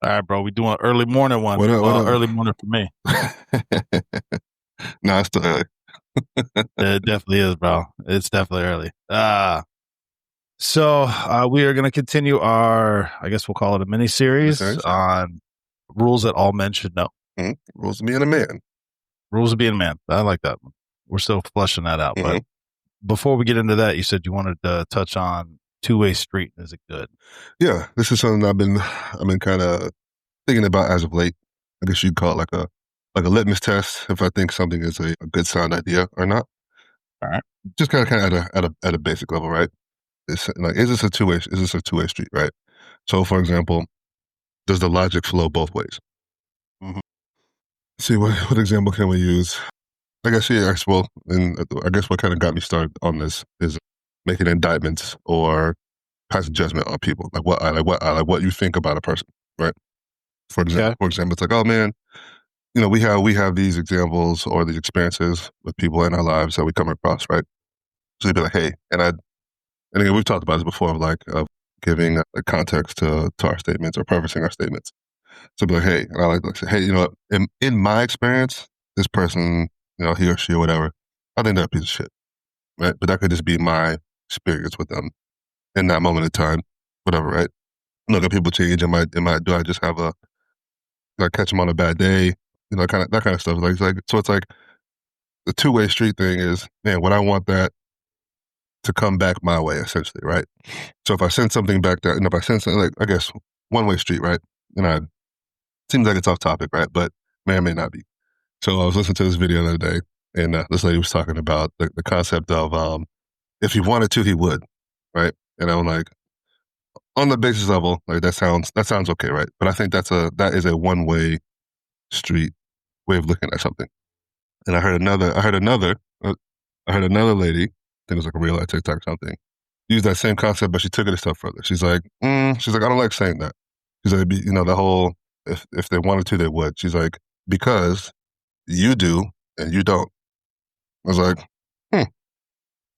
All right, bro. We doing an early morning one. What up? Early morning for me. Nah, it's still early. It definitely is, bro. It's definitely early. So we are going to continue our, I guess we'll call it a mini series on rules that all men should know. Rules of being a man. Rules of being a man. I like that one. We're still fleshing that out. But before we get into that, you said you wanted to touch on two-way street. Is it good? Yeah, this is something I've been kind of thinking about as of late. I guess you'd call it like a litmus test if I think something is a good sound idea or not. All right. Just kind of at a basic level, right? It's like, is this a two-way street, right? So, for example, does the logic flow both ways? See, what example can we use? I guess and I guess what kind of got me started on this is making indictments or passing judgment on people, like what you think about a person, right? For example, it's like, oh man, we have these examples or these experiences with people in our lives that we come across, right? So you'd be like, hey, and again, we've talked about this before, of giving a context to our statements or prefacing our statements. So be like, hey, and I like to say, hey, what? In my experience, this person, he or she or whatever, I think they're a piece of shit, right? But that could just be my experience with them in that moment of time, whatever, right? Look, at people change. Do I just have catch them on a bad day? Kind of that kind of stuff. So it's like the two-way street thing is, man, would I want that to come back my way, essentially, right? So if I send something back there, if I send something, like, I guess one-way street, right? Seems like it's off topic, right? But may or may not be. So I was listening to this video the other day, and this lady was talking about the concept of if he wanted to, he would, right? And I'm like, on the basis level, like that sounds okay, right? But I think that is a one-way street way of looking at something. And I heard another lady, I think it was like a real life TikTok or something, use that same concept, but she took it a step further. She's like, I don't like saying that. She's like, the whole, if they wanted to, they would. She's like, because you do and you don't. I was like,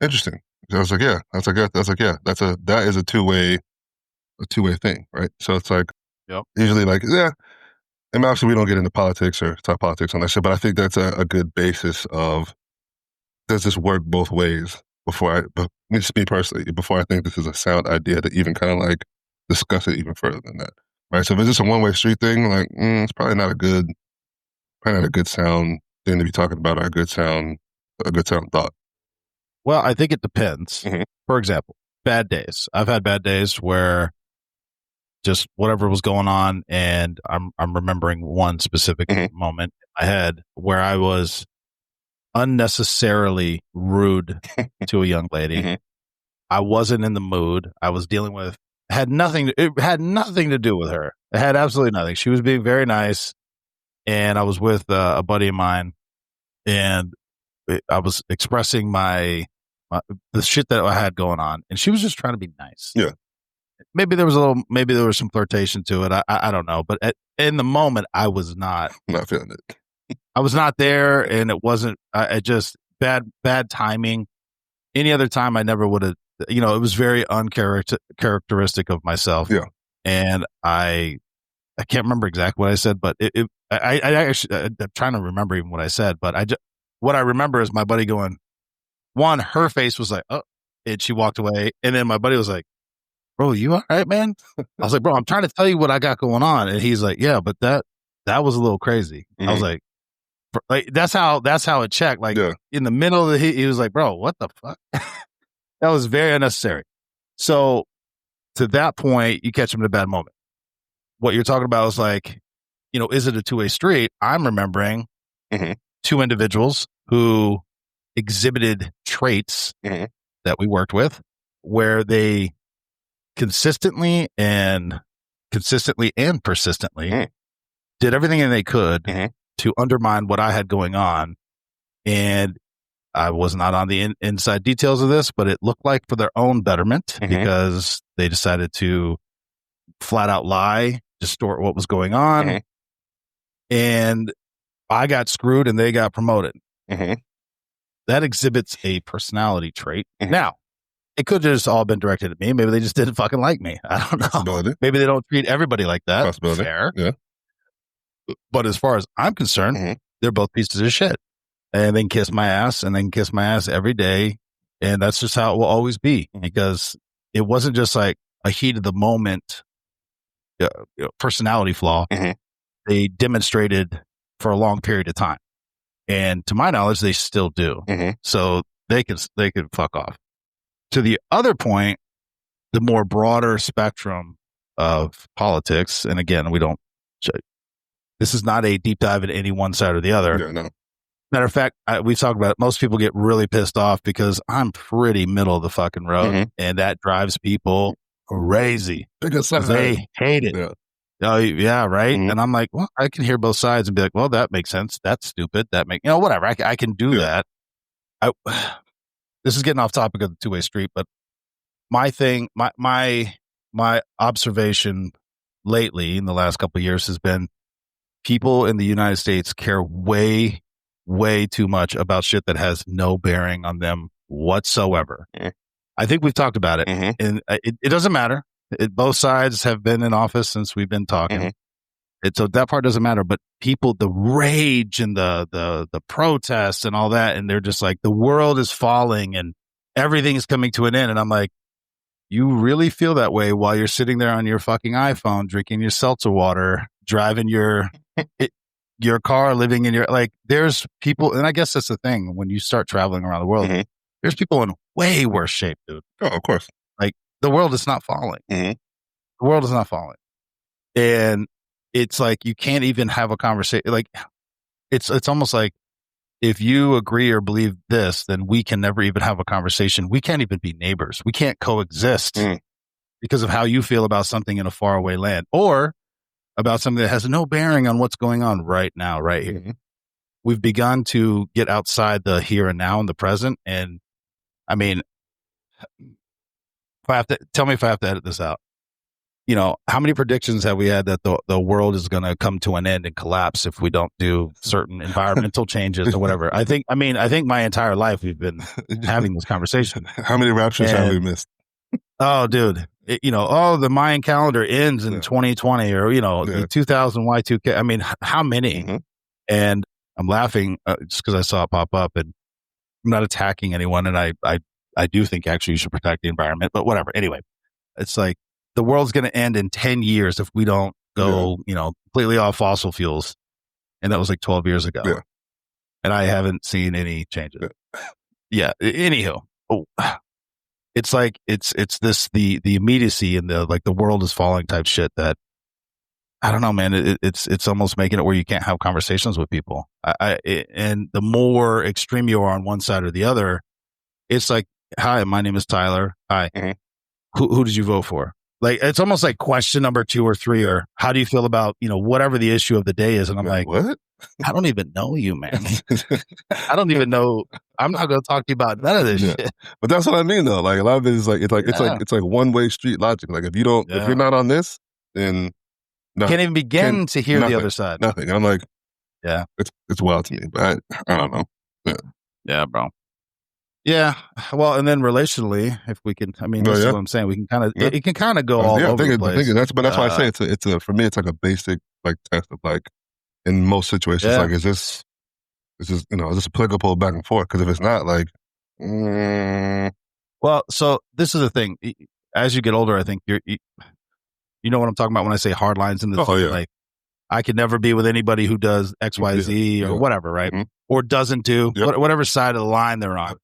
interesting. I was like, yeah. That is a two-way thing, right? So it's like, usually like, yeah. And obviously we don't get into politics or talk politics on that shit, but I think that's a good basis of, does this work both ways but me personally, before I think this is a sound idea to even kind of like discuss it even further than that. Right. So if it's just a one-way street thing, like, it's probably not a good sound thing to be talking about, or a good sound thought. Well, I think it depends. For example, bad days. I've had bad days where just whatever was going on, and I'm remembering one specific moment in my head where I was unnecessarily rude to a young lady. I wasn't in the mood. I was dealing with it had nothing to do with her. It had absolutely nothing. She was being very nice, and I was with a buddy of mine, and I was expressing the shit that I had going on, and she was just trying to be nice. Yeah. Maybe there was some flirtation to it. I don't know. But in the moment, I was not feeling it. I was not there, and it wasn't, I just bad timing. Any other time I never would have, it was very uncharacteristic of myself. Yeah. And I can't remember exactly what I said, but I actually, I'm trying to remember even what I said, but what I remember is my buddy going, her face was like, oh, and she walked away. And then my buddy was like, bro, you all right, man? I was like, bro, I'm trying to tell you what I got going on. And he's like, yeah, but that was a little crazy. I was like, that's how it checked. Like, in the middle of he was like, bro, what the fuck? That was very unnecessary. So to that point, you catch him in a bad moment. What you're talking about is like, is it a two-way street? I'm remembering two individuals who exhibited traits that we worked with where they consistently and persistently did everything they could to undermine what I had going on. And I was not on the inside details of this, but it looked like for their own betterment because they decided to flat out lie, distort what was going on. And I got screwed and they got promoted. That exhibits a personality trait. Now, It could have just all been directed at me. Maybe they just didn't fucking like me. I don't know. Possibility. Maybe they don't treat everybody like that. Possibility. Fair. Yeah. But as far as I'm concerned, they're both pieces of shit. And they can kiss my ass, and they can kiss my ass every day. And that's just how it will always be, because it wasn't just like a heat of the moment personality flaw. They demonstrated for a long period of time. And to my knowledge, they still do. So they could fuck off. To the other point, the more broader spectrum of politics, and again, this is not a deep dive into any one side or the other. Yeah, no. Matter of fact, we've talked about it. Most people get really pissed off because I'm pretty middle of the fucking road, and that drives people crazy. Because they hate it. Yeah. Oh, yeah, right. And I'm like, well, I can hear both sides and be like, well, that makes sense. That's stupid. That whatever. I can do that. This is getting off topic of the two-way street, but my thing, my observation lately in the last couple of years has been people in the United States care way too much about shit that has no bearing on them whatsoever. I think we've talked about it, and it doesn't matter. Both sides have been in office since we've been talking. So that part doesn't matter, but people, the rage and the protests and all that, and they're just like, the world is falling and everything is coming to an end. And I'm like, you really feel that way while you're sitting there on your fucking iPhone, drinking your seltzer water, driving your car, living in your, like, there's people, and I guess that's the thing, when you start traveling around the world, there's people in way worse shape, dude. Oh, of course. Like, the world is not falling. The world is not falling. And it's like, you can't even have a conversation. Like, it's almost like, if you agree or believe this, then we can never even have a conversation. We can't even be neighbors. We can't coexist because of how you feel about something in a faraway land, or about something that has no bearing on what's going on right now, right here. We've begun to get outside the here and now and the present. And I mean, tell me if I have to edit this out. You know, how many predictions have we had that the world is going to come to an end and collapse if we don't do certain environmental changes or whatever? I think my entire life we've been having this conversation. How many raptures have we missed? Oh, dude. The Mayan calendar ends in 2020, or, the 2000 Y2K. I mean, how many? And I'm laughing just because I saw it pop up, and I'm not attacking anyone. And I do think actually you should protect the environment, but whatever. Anyway, it's like, the world's going to end in 10 years if we don't go, completely off fossil fuels. And that was like 12 years ago. Yeah. And I haven't seen any changes. Yeah. Anywho, it's like, it's this, the immediacy and the world is falling type shit that, I don't know, man. It's almost making it where you can't have conversations with people. And the more extreme you are on one side or the other, it's like, hi, my name is Tyler. Hi. Who did you vote for? Like, it's almost like question number 2 or 3, or how do you feel about, whatever the issue of the day is? And I'm like, what? I don't even know you, man. I don't even know. I'm not going to talk to you about none of this shit. But that's what I mean, though. Like, a lot of it is like, it's like one-way street logic. Like, if you're not on this, then nothing. Can't even begin to hear the other side. Nothing. And I'm like, yeah, it's wild to me, but I don't know. Yeah, bro. Yeah, well, and then relationally, if we can, I mean, this is what I'm saying. We can kind of, it can kind of go all over the place. That's why I say it's a for me, it's like a basic like test of like, in most situations, like, is this is this applicable back and forth? Because if it's not, like, well, so this is the thing. As you get older, I think you know what I'm talking about when I say hard lines in this. Like, I could never be with anybody who does X, Y, Z or whatever, right? Or doesn't do whatever side of the line they're on.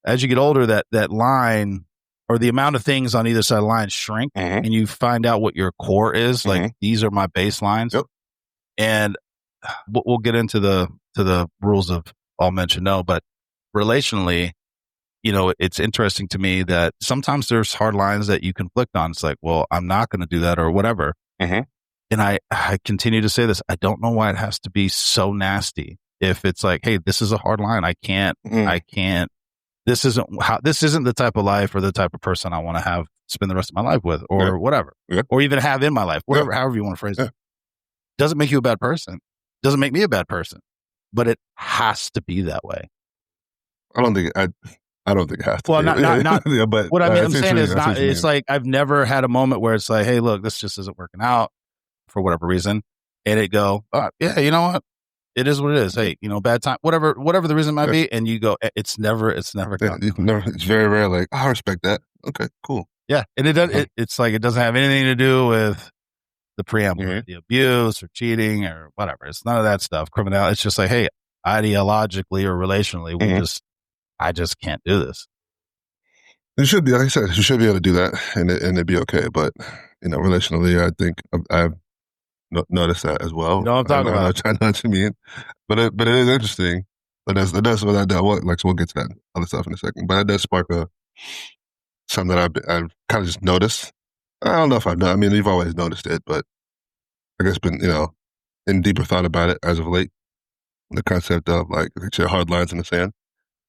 As you get older, that line, or the amount of things on either side of the line, shrink, and you find out what your core is. Like, these are my baselines. And we'll get into the rules of all men should know. But relationally, it's interesting to me that sometimes there's hard lines that you conflict on. It's like, well, I'm not going to do that or whatever. And I continue to say this. I don't know why it has to be so nasty. If it's like, hey, this is a hard line. I can't. This isn't the type of life or the type of person I want to spend the rest of my life with, or whatever, or even have in my life, whatever, however you want to phrase it. Doesn't make you a bad person. Doesn't make me a bad person, but it has to be that way. I don't think I don't think it has to Well, be. not. Yeah, but What I mean, I I'm see what saying you is mean. I see not. what you It's mean. like I've never had a moment where it's like, hey, look, this just isn't working out for whatever reason, and it go, yeah, you know what? It is what it is. Hey, bad time, whatever the reason might Yeah. be, and you go, it's never Yeah, come. it's very rare. Like, I respect that. Okay, cool. Yeah, and it does. Uh-huh. It's like it doesn't have anything to do with the preamble, or Mhm. the abuse, or cheating, or whatever. It's none of that stuff. Criminal. It's just like, hey, ideologically or relationally, Mhm. I just can't do this. You should be, like I said, you should be able to do that, and it'd be okay. But relationally, I think I've noticed that as You well. know what I'm I talking know, I know, about? I know what you mean. But it is interesting. But that's what I do. Like, so we'll get to that other stuff in a second. But that does spark something that I've kind of just noticed. I don't know if I've done. I mean, you've always noticed it, but I guess been in deeper thought about it as of late. The concept of like your hard lines in the sand.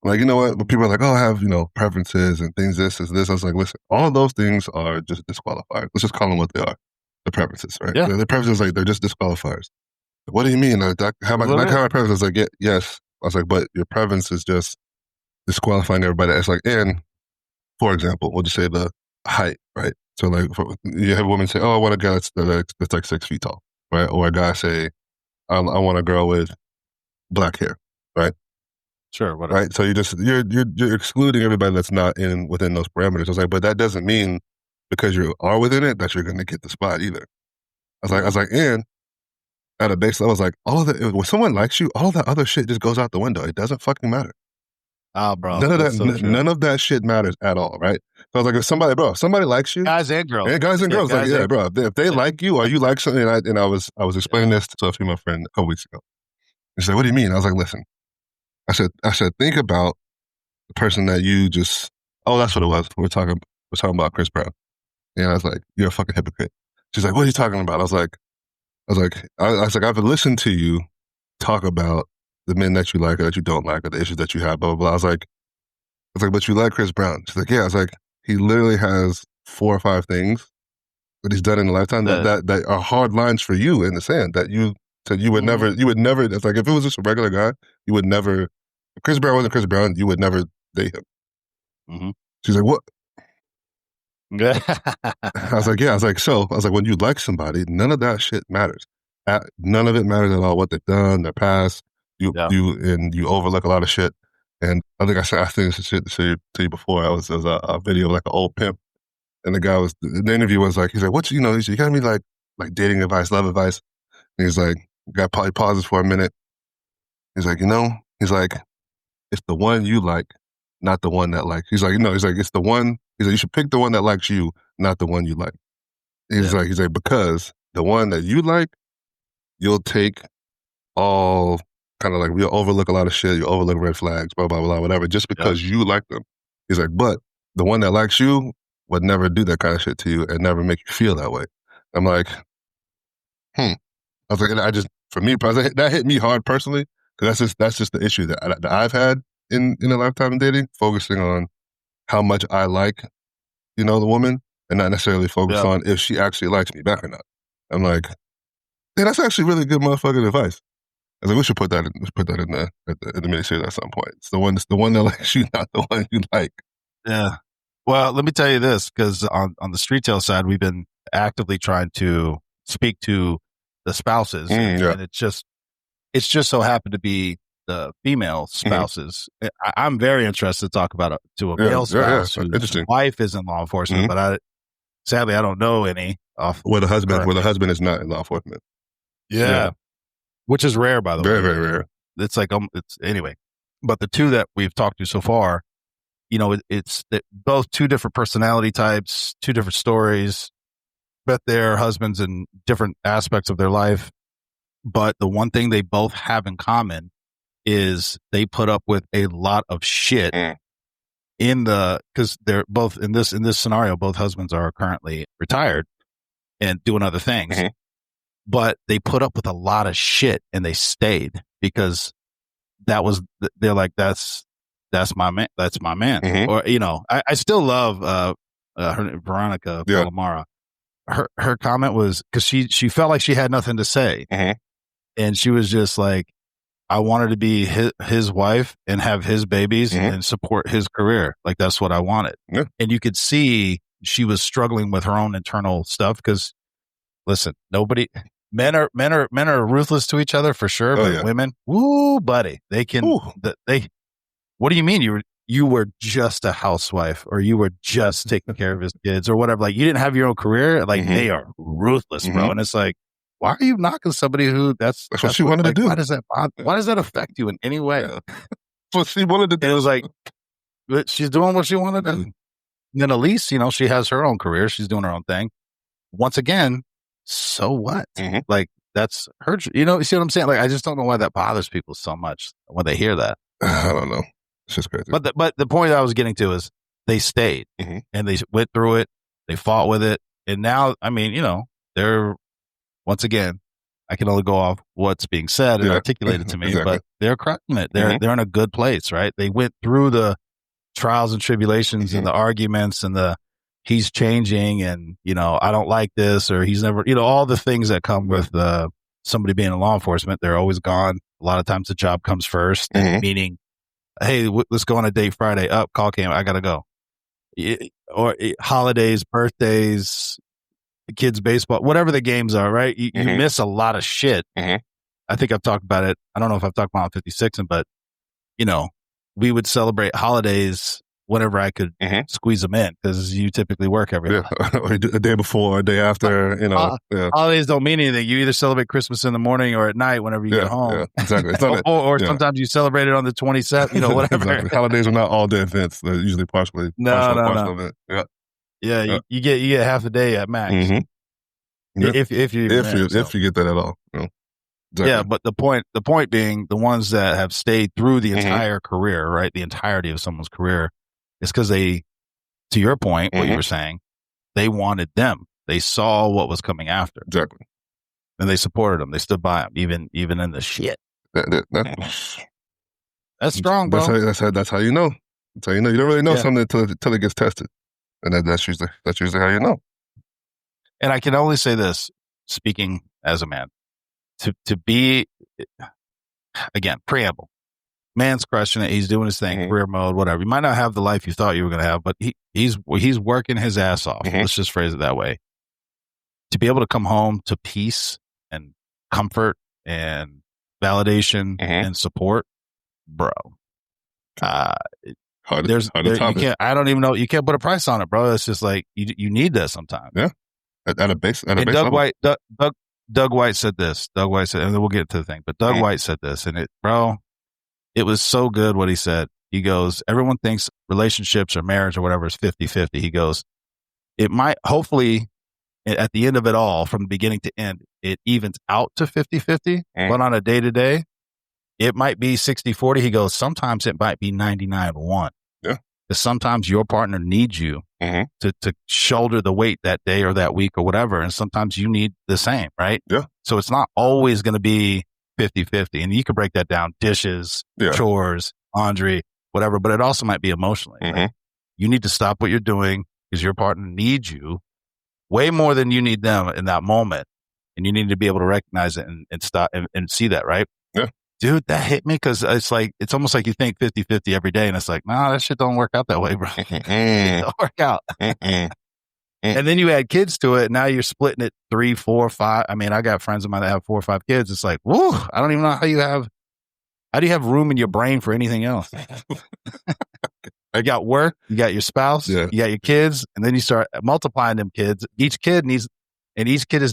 Like, you know what? When people are like, oh, I have, preferences and things, this is this. I was like, listen, all of those things are just disqualifiers. Let's just call them what they are. The preferences, right? Yeah, The preferences, like, they're just disqualifiers. What do you mean? Like, that's what it is. how my preference? I was like, yeah, yes. I was like, but your preference is just disqualifying everybody. It's like, and for example, we'll just say the height, right? So, like, you have a woman say, oh, I want a guy that's like 6 feet tall, right? Or a guy say, I want a girl with black hair, right? Sure, whatever. Right. So you're excluding everybody that's not within those parameters. I was like, but that doesn't mean because you are within it that you're going to get the spot either. And at a base level, I was like, all of that when someone likes you, all of that other shit just goes out the window. It doesn't fucking matter. Oh, bro, that's so true. None of that shit matters at all, right? So I was like, if somebody likes you, Guys and girls, and guys and yeah, girls, like, guys yeah, and bro, if they like you or you like something, and I was yeah, explaining this to a female friend a couple weeks ago. She said, "What do you mean?" I was like, "Listen," I said, think about the person that you just, oh, that's what it was. We're talking about Chris Brown. And I was like, you're a fucking hypocrite. She's like, what are you talking about? I was like, I've listened to you talk about the men that you like or that you don't like or the issues that you have, blah, blah, blah. I was like, but you like Chris Brown. She's like, yeah. I was like, he literally has 4 or 5 things that he's done in a lifetime that are hard lines for you in the sand that you said you would never, it's like, if it was just a regular guy, you would never, if Chris Brown wasn't Chris Brown, you would never date him. mm-hmm. She's like, what? Yeah. I was like, yeah. I was like, when you like somebody, none of that shit matters. None of it matters at all. What they've done, their past, Yeah. you overlook a lot of shit. And I think I think this shit to you before. It was a video of like an old pimp, and the interview was like, he's like, what's you got me like dating advice, love advice. And he's like, he pauses for a minute. He's like, he's like, it's the one you like, not the one that likes. He's like, he's like, it's the one. He's like, you should pick the one that likes you, not the one you like. He's like, because the one that you like, you'll take all kind of like, you'll overlook a lot of shit. You'll overlook red flags, blah, blah, blah, whatever, just because you like them. He's like, but the one that likes you would never do that kind of shit to you and never make you feel that way. I'm like, I was like, and for me, that hit me hard personally, because that's just the issue that I've had in a lifetime of dating, focusing on how much I like, the woman, and not necessarily focused on if she actually likes me back or not. I'm like, hey, that's actually really good motherfucking advice. I was like, we should put that in the miniseries at some point. It's the one that likes you, not the one you like. Yeah. Well, let me tell you this, because on the street tail side, we've been actively trying to speak to the spouses, and it's just so happened to be the female spouses. I'm very interested to talk about to a male spouse whose wife is in law enforcement, but sadly I don't know any where the husband is not in law enforcement. Yeah. Which is rare, by the way. Very, very rare. It's like it's anyway. But the two that we've talked to so far, it's both two different personality types, two different stories, met their husbands in different aspects of their life. But the one thing they both have in common is they put up with a lot of shit because they're both in this scenario, both husbands are currently retired and doing other things. But they put up with a lot of shit and they stayed because they're like, that's my man. That's my man. Or, I still love, Veronica Palamara. Her comment was, cause she felt like she had nothing to say. And she was just like, I wanted to be his wife and have his babies and support his career. Like that's what I wanted. Yeah. And you could see she was struggling with her own internal stuff because listen, men are ruthless to each other for sure, but women, woo, buddy, they can, what do you mean you were just a housewife or you were just taking care of his kids or whatever? Like you didn't have your own career. Like they are ruthless, bro. And it's like, why are you knocking somebody who that's what she wanted to do? Why does that affect you in any way? That's what she wanted to do. And it was like, but she's doing what she wanted to do. And then Elise, she has her own career. She's doing her own thing. Once again, so what? Like that's her, you see what I'm saying? Like, I just don't know why that bothers people so much when they hear that. I don't know. It's just crazy. But the point I was getting to is they stayed and they went through it. They fought with it. And now, I mean, they're, once again, I can only go off what's being said and articulated to me, but they're crushing it. They're in a good place, right? They went through the trials and tribulations and the arguments and he's changing and, I don't like this or he's never, all the things that come with somebody being in law enforcement. They're always gone. A lot of times the job comes first, meaning, hey, let's go on a date Friday. Call came. I got to go. Or holidays, birthdays, kids baseball, whatever the games are, right? You miss a lot of shit. I think I've talked about it. I don't know if I've talked about it on 56'N, but we would celebrate holidays whenever I could squeeze them in because you typically work every day. A day before, a day after, Holidays don't mean anything. You either celebrate Christmas in the morning or at night whenever you get home. Yeah, exactly. or sometimes you celebrate it on the 27th, whatever. Exactly. Holidays are not all day events. They're usually partial event. Yeah, you get half a day at max. If you get that at all. Exactly. Yeah, but the point being, the ones that have stayed through the entire career, right, the entirety of someone's career, is because they, to your point, what you were saying, they wanted them. They saw what was coming after. Exactly. And they supported them. They stood by them, even in the shit. That's strong, bro. That's how you know. That's how you know. You don't really know something until it gets tested. And that's usually how you know. And I can only say this, speaking as a man, to be, again, preamble. Man's crushing it. He's doing his thing, career mode, whatever. You might not have the life you thought you were going to have, but he's working his ass off. Let's just phrase it that way. To be able to come home to peace and comfort and validation and support, bro. I don't even know. You can't put a price on it, bro. It's just like you need that sometimes. Yeah. At a base Doug level. Doug White said this. Doug White said, and then we'll get to the thing, but Doug White said this, and it was so good what he said. He goes, everyone thinks relationships or marriage or whatever is 50-50. He goes, it might, hopefully, at the end of it all, from beginning to end, it evens out to 50-50, but on a day-to-day, it might be 60-40. He goes, sometimes it might be 99-1. Yeah. Because sometimes your partner needs you to shoulder the weight that day or that week or whatever. And sometimes you need the same, right? Yeah. So it's not always going to be 50-50. And you can break that down, dishes, chores, laundry, whatever, but it also might be emotionally. Like, you need to stop what you're doing because your partner needs you way more than you need them in that moment. And you need to be able to recognize it and stop and see that, right? Yeah. Dude, that hit me because it's almost like you think 50-50 every day. And it's like, nah, that shit don't work out that way, bro. It don't work out. And then you add kids to it. Now you're splitting it 3, 4, 5. I mean, I got friends of mine that have 4 or 5 kids. It's like, whoa, I don't even know how do you have room in your brain for anything else? You got work, you got your spouse, you got your kids, and then you start multiplying them kids. Each kid is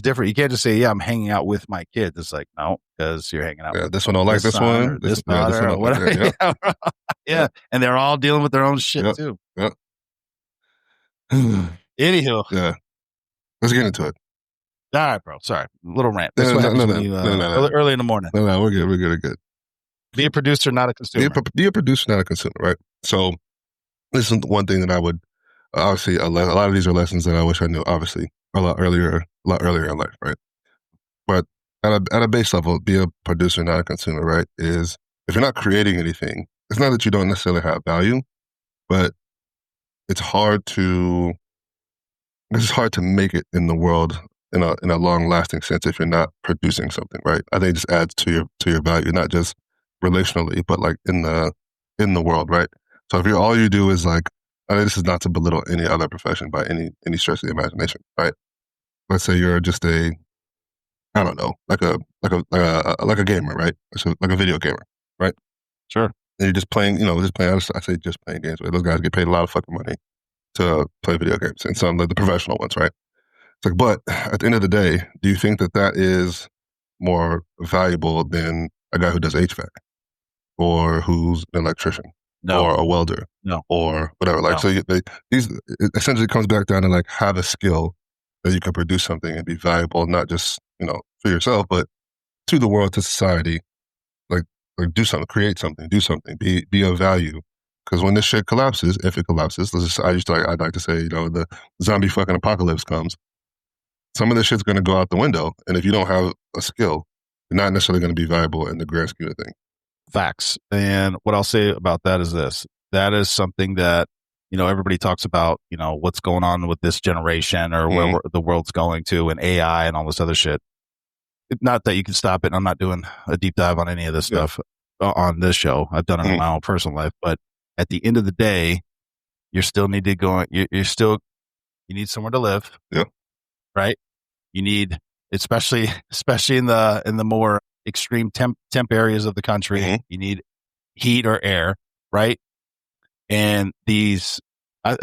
different. You can't just say, yeah, I'm hanging out with my kids. It's like, no, because you're hanging out with this one don't like this one. This daughter or whatever. Yeah. And they're all dealing with their own shit too. Yep. Anywho. Yeah. Let's get into it. All right, bro. Sorry. Little rant. This is what happens when you, early in the morning. No, we're good. We're good. Be a producer, not a consumer. Be a producer, not a consumer, right? So this is one thing that I would, obviously, a lot of these are lessons that I wish I knew, obviously, a lot earlier in life, right? But at a base level, be a producer, not a consumer, right? Is if you're not creating anything, it's not that you don't necessarily have value, but it's hard to make it in the world in a long lasting sense if you're not producing something, right? I think it just adds to your value, not just relationally, but like in the world, right? So if all you do is like, I mean, this is not to belittle any other profession by any stretch of the imagination, right? Let's say you're just a, I don't know, like a gamer, right? So like a video gamer, right? Sure. And you're just playing, just playing. I say just playing games, but those guys get paid a lot of fucking money to play video games, and some like the professional ones, right? It's like, but at the end of the day, do you think that that is more valuable than a guy who does HVAC or who's an electrician No, or a welder no, or whatever? Like, no. so it essentially comes back down to like have a skill that you can produce something and be valuable, not just for yourself, but to the world, to society. Like, do something, create something, do something, be of value. Because when this shit collapses, if it collapses, I'd like to say, the zombie fucking apocalypse comes. Some of this shit's going to go out the window, and if you don't have a skill, you're not necessarily going to be valuable in the grand scheme of things. Facts. And what I'll say about that is this: that is something that everybody talks about. What's going on with this generation, or where the world's going to, and AI and all this other shit. Not that you can stop it. I'm not doing a deep dive on any of this stuff on this show. I've done it in my own personal life, but at the end of the day, you still need to go. You need somewhere to live. Yeah. Right. You need, especially in the more extreme temp areas of the country, you need heat or air. Right. And I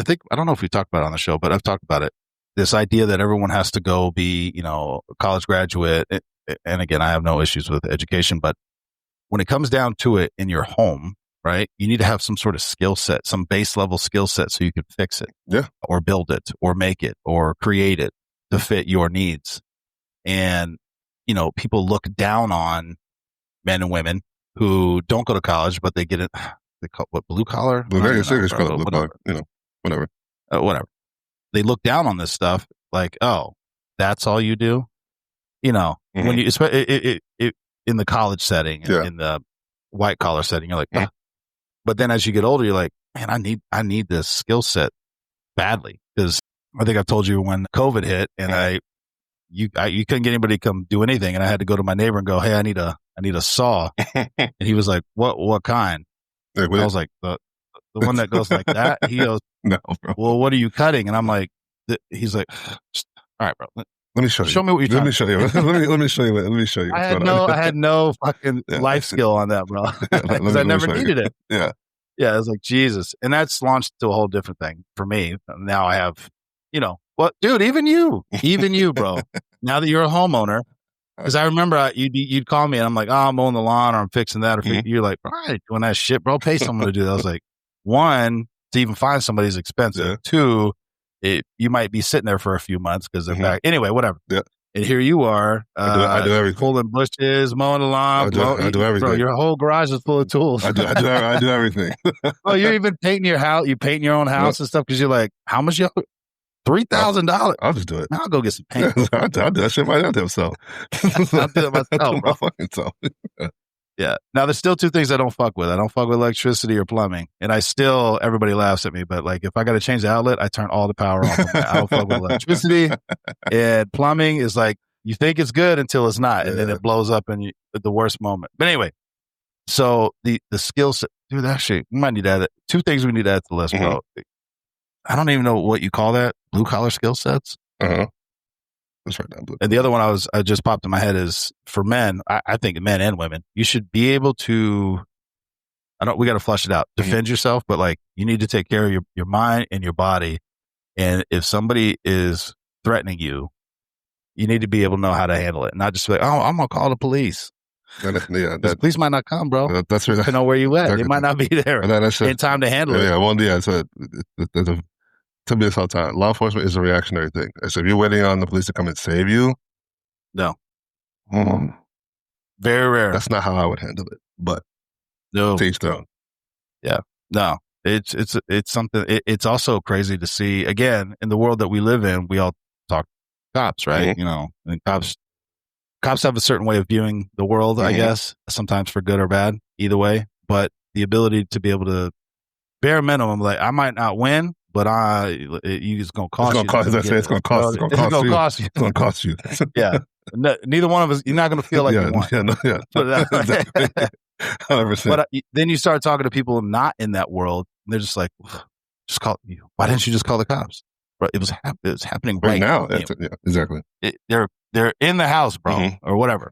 think, I don't know if we talked about it on the show, but I've talked about it. This idea that everyone has to go be, a college graduate. And again, I have no issues with education, but when it comes down to it in your home, right, you need to have some sort of skill set, some base level skill set so you can fix it or build it or make it or create it to fit your needs. And, people look down on men and women who don't go to college, but they get it. They call it blue collar? Blue collar, whatever. Whatever. They look down on this stuff like, oh, that's all you do? When you, in the college setting, in the white collar setting, you're like, ah. But then as you get older, you're like, man, I need this skill set badly. Because I think I've told you when COVID hit and you couldn't get anybody to come do anything. And I had to go to my neighbor and go, hey, I need a saw. And he was like, what kind? I was like, the one that goes like that. He goes, no, bro. Well, what are you cutting? And I'm like, he's like, all right, bro. Let me show you. Show me what you're Let me show you. Let me show you. Let me show you. I had no fucking life skill on that, bro. Because I never needed it. Yeah. Yeah. I was like, Jesus. And that's launched to a whole different thing for me. Now I have, dude, even you, bro, now that you're a homeowner, because I remember you'd call me and I'm like, oh, I'm mowing the lawn or I'm fixing that. Or you're like, all right, doing that shit, bro. Pay someone to do that. I was like, one, to even find somebody is expensive. Yeah. Two, you might be sitting there for a few months because they're back. Anyway, whatever. Yeah. And here you are. I do everything. Pulling bushes, mowing the lawn. I do everything. Bro, your whole garage is full of tools. I do everything. Oh, you're even painting your house. You painting your own house and stuff because you're like, how much you? $3,000. I'll just do it. I'll go get some paint. I'll do that shit myself. I'll do it myself, bro. Fucking self. Yeah. Now, there's still two things I don't fuck with. I don't fuck with electricity or plumbing. And everybody laughs at me, but like if I got to change the outlet, I turn all the power off. I don't fuck with electricity. And plumbing is like, you think it's good until it's not. And then it blows up in at the worst moment. But anyway, so the skill set, dude, actually, we might need to add two things we need to add to the list, bro. I don't even know what you call that. Blue collar skill sets. That's right now. And the other one I just popped in my head is for men. I think men and women, you should be able to. We got to flush it out. Defend yourself, but like you need to take care of your mind and your body. And if somebody is threatening you, you need to be able to know how to handle it, not just be like, oh, I'm gonna call the police. The police might not come, bro. That's right. To know where you at. They might not be there in time to handle it. Yeah, well, yeah. So tell me this all the time. Law enforcement is a reactionary thing. So if you're waiting on the police to come and save you, no, very rare. That's not how I would handle it. But no, teach their own. Yeah, no, it's something. It's also crazy to see again in the world that we live in. We all talk cops, right? And cops have a certain way of viewing the world, I guess. Sometimes for good or bad, either way. But the ability to be able to bare minimum, like I might not win. But it's going to cost you. It's going to cost you. It's going to cost you. Yeah. Neither one of us, you're not going to feel like you won. Yeah. 100%. But then you start talking to people not in that world, and they're just like, just call you. Why didn't you just call the cops? Bro, it was happening Right right now. now. Yeah, exactly. They're in the house, bro, Mm-hmm. or whatever.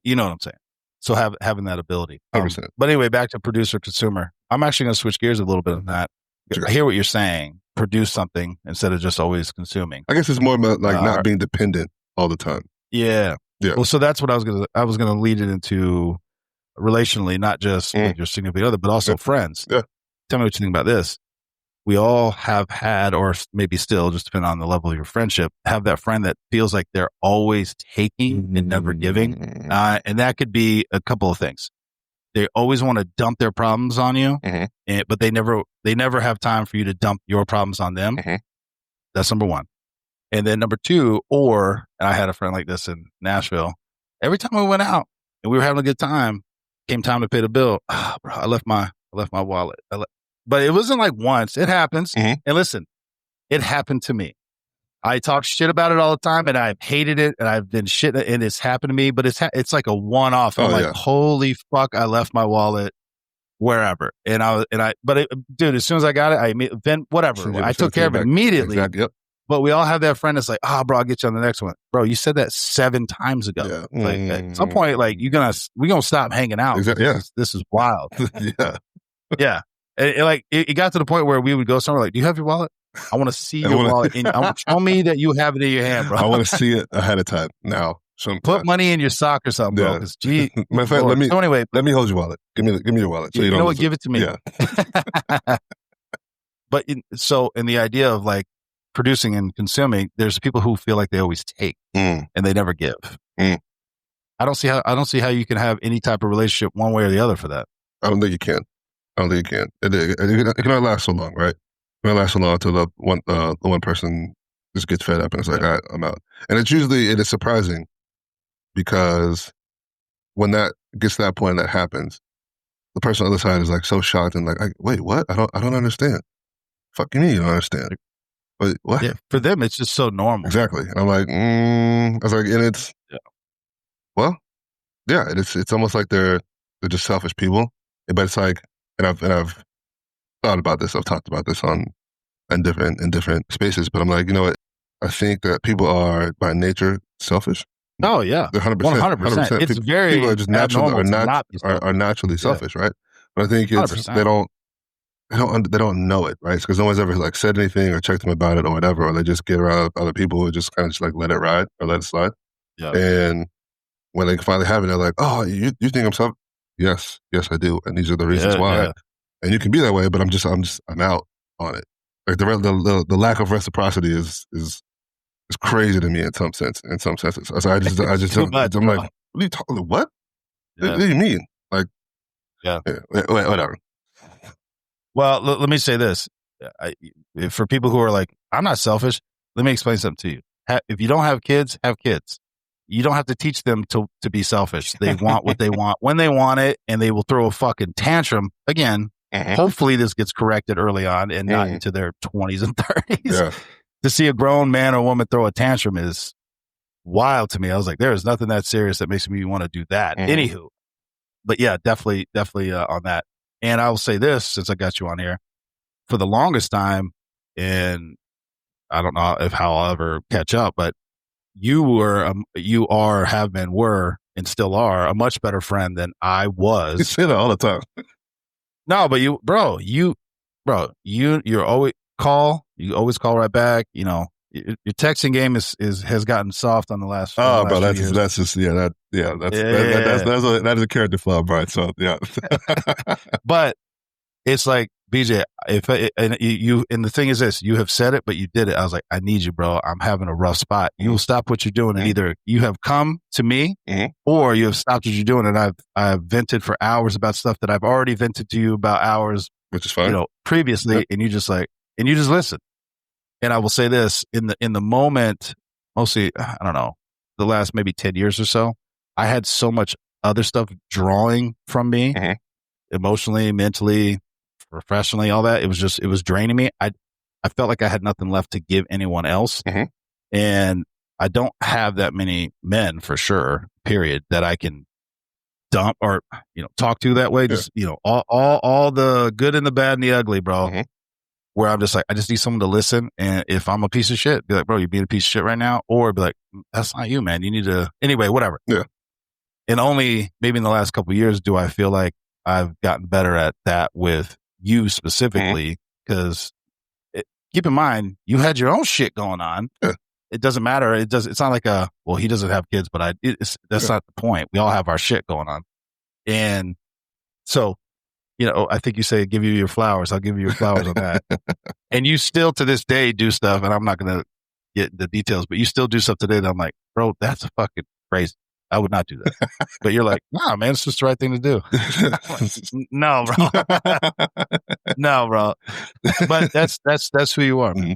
You know what I'm saying? So having that ability. 100%. But anyway, back to producer consumer. I'm actually going to switch gears a little bit on that. Sure. I hear what you're saying. Produce something instead of just always consuming. I guess it's more about like not being dependent all the time. Yeah. Yeah. Well, so that's what I was gonna lead it into relationally, not just with your significant other, but also friends. Yeah. Tell me what you think about this. We all have had, or maybe still, just depending on the level of your friendship, have that friend that feels like they're always taking and never giving. And that could be a couple of things. They always want to dump their problems on you, but they never have time for you to dump your problems on them. That's number one. And then number two, and I had a friend like this in Nashville. Every time we went out and we were having a good time, came time to pay the bill. Bro, I left my wallet. But it wasn't like once. It happens. And listen, it happened to me. I talk shit about it all the time, and I've hated it, and I've been shit, and it's happened to me. But it's like a one-off. I'm like, holy fuck, I left my wallet wherever. Dude, as soon as I got it, I took care of it immediately. Exactly. Yep. But we all have that friend that's like, bro, I'll get you on the next one. Bro, you said that 7 times ago. Yeah. Like at some point, like we're gonna stop hanging out. Exactly. Yeah. This is wild. Yeah. Yeah. And it got to the point where we would go somewhere like, do you have your wallet? I want to see your wallet. Show me that you have it in your hand, bro. I want to see it ahead of time now. Put money in your sock or something, bro. Because gee, my friend, let me hold your wallet. Give me your wallet. So you know what? Give it to me. Yeah. But in the idea of like producing and consuming, there's people who feel like they always take and they never give. I don't see how you can have any type of relationship one way or the other for that. I don't think you can. It can only last so long, right? It can only last so long until the one person just gets fed up and it's like, all right, I'm out. And it is surprising because when that gets to that point, that happens, the person on the other side is like so shocked and like, wait, what? I don't understand. Fuck you mean you don't understand? But what? Yeah, for them, it's just so normal. Exactly. And I'm like, I was like, and it's, well, yeah, it's almost like they're just selfish people. But it's like, and I've thought about this. I've talked about this in different spaces. But I'm like, you know what? I think that people are by nature selfish. Oh yeah, they're 100%. It's very people are just naturally are naturally selfish, right? But I think it's 100%. They don't know it, right? Because no one's ever like said anything or checked them about it or whatever, or they just get around other people who just kind of just like let it ride or let it slide. Yeah. And when they finally have it, they're like, "Oh, you think I'm selfish?" Yes, I do, and these are the reasons why. Yeah. And you can be that way, but I'm out on it. Like the lack of reciprocity is crazy to me in some senses. So I'm like, what are you talking? What? Yeah. What do you mean? Like, whatever. Well, let me say this. For people who are like, I'm not selfish, let me explain something to you. If you don't have kids, have kids. You don't have to teach them to be selfish. They want what they want when they want it, and they will throw a fucking tantrum. Again, hopefully this gets corrected early on and not into their 20s and 30s. Yeah. To see a grown man or woman throw a tantrum is wild to me. I was like, there is nothing that serious that makes me want to do that. Anywho. But yeah, definitely on that. And I will say this, since I got you on here, for the longest time, and I don't know how I'll ever catch up, but you have been, and still are a much better friend than I was. You say that all the time. No, but you always call. You always call right back. You know, your texting game has gotten soft on the last. Bro, that's just that is a character flaw, right? So yeah. But it's like, BJ, and the thing is this, you have said it, but you did it. I was like, I need you, bro. I'm having a rough spot. You will stop what you're doing, and either you have come to me or you have stopped what you're doing. And I've vented for hours about stuff that I've already vented to you about hours, which is fine, previously. And you just listen. And I will say this in the moment, mostly, I don't know, the last maybe 10 years or so, I had so much other stuff drawing from me emotionally, mentally, professionally, all that. It was draining me. I felt like I had nothing left to give anyone else. And I don't have that many men, for sure, period, that I can dump or, talk to that way. Yeah. Just, all the good and the bad and the ugly, bro. Mhm. Where I'm just like, I just need someone to listen. And if I'm a piece of shit, be like, bro, you're being a piece of shit right now. Or be like, that's not you, man. You need to, anyway, whatever. Yeah. And only maybe in the last couple of years do I feel like I've gotten better at that with you specifically. Because keep in mind, you had your own shit going on. Yeah. It doesn't matter. It's not like he doesn't have kids, but that's not the point. We all have our shit going on. And so, I think you say, give you your flowers. I'll give you your flowers on that. And you still to this day do stuff, and I'm not going to get the details, but you still do stuff today that I'm like, bro, that's fucking crazy. I would not do that. But you're like, nah, man, it's just the right thing to do. No, bro. No, bro. But that's who you are, man. Mm-hmm.